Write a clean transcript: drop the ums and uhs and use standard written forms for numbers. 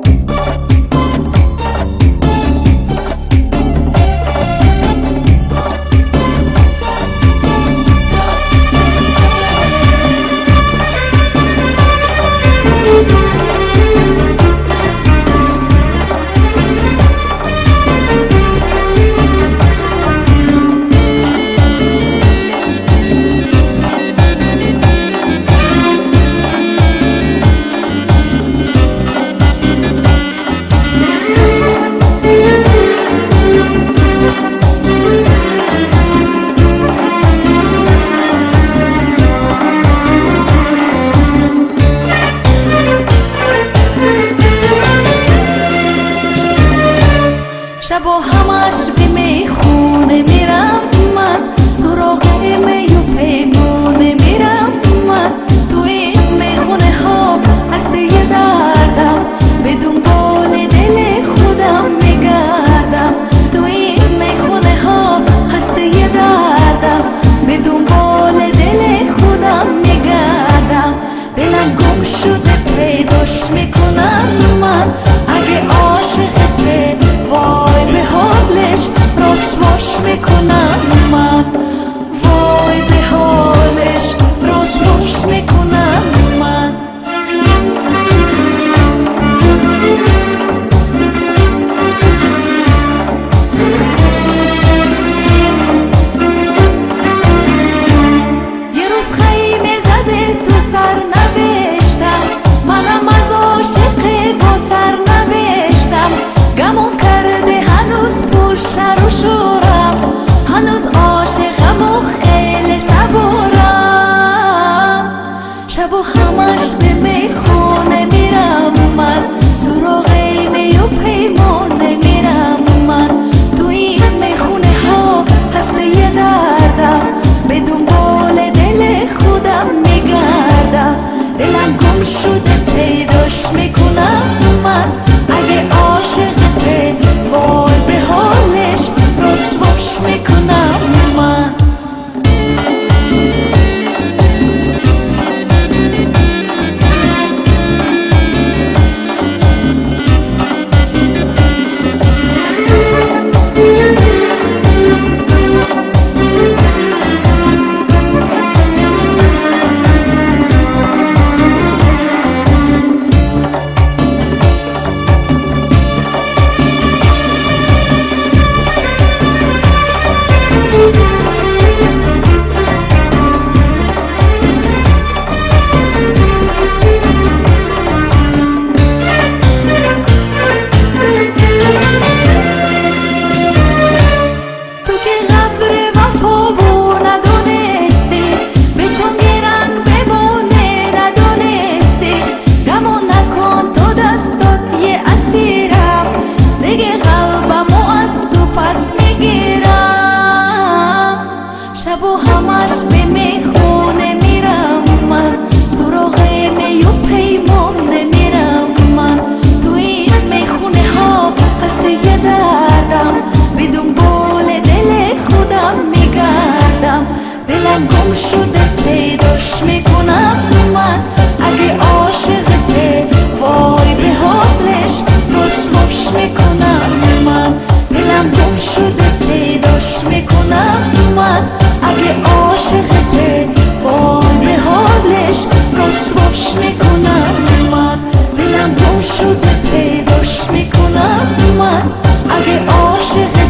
شبا همش به میخونه میرم من، سراغ می و پیمونه میرم من. تو این میخونه ها هستی دردم، به دنبال دل خودم میگردم. تو این میخونه ها هستی دردم، به دنبال دل خودم میگردم. دلم گم شده پیداش میکنم من، اگه عاشقته وای به حالش رسواش میکنم من. وای به حالش رسواش میکنم من. یه روز خیمه زده تو سر نوشتم، منم از عاشق با سر نوشتم. گمون کرده هنوز پر شر و شورم، هنوز عاشقم و خیلی صبورم. شب و همش به میخونه میرم من، سراغ می و پیمانه میرم من. تو این میخونه ها هستی دردم، به دنبال دل خودم میگردم. دلم گم شده پیداش میکنم من، اگه عاشقته وای به حالش رسواش میکنم من. شب و همش به میخونه میرم من، سراغ می و پیمانه میرم من. تو این میخونه ها هستی دردم، به دنبال دل خودم میگردم. دلم گم شده پیداش میکنم من، اگه عاشقته وای به حالش رسواش میکنم من. دلم گم شده پیداش میکنم من، اگه عاشقته وای به حالش رسواش میکنم من. دلم گم شده پیداش میکنم من، اگه عاشقته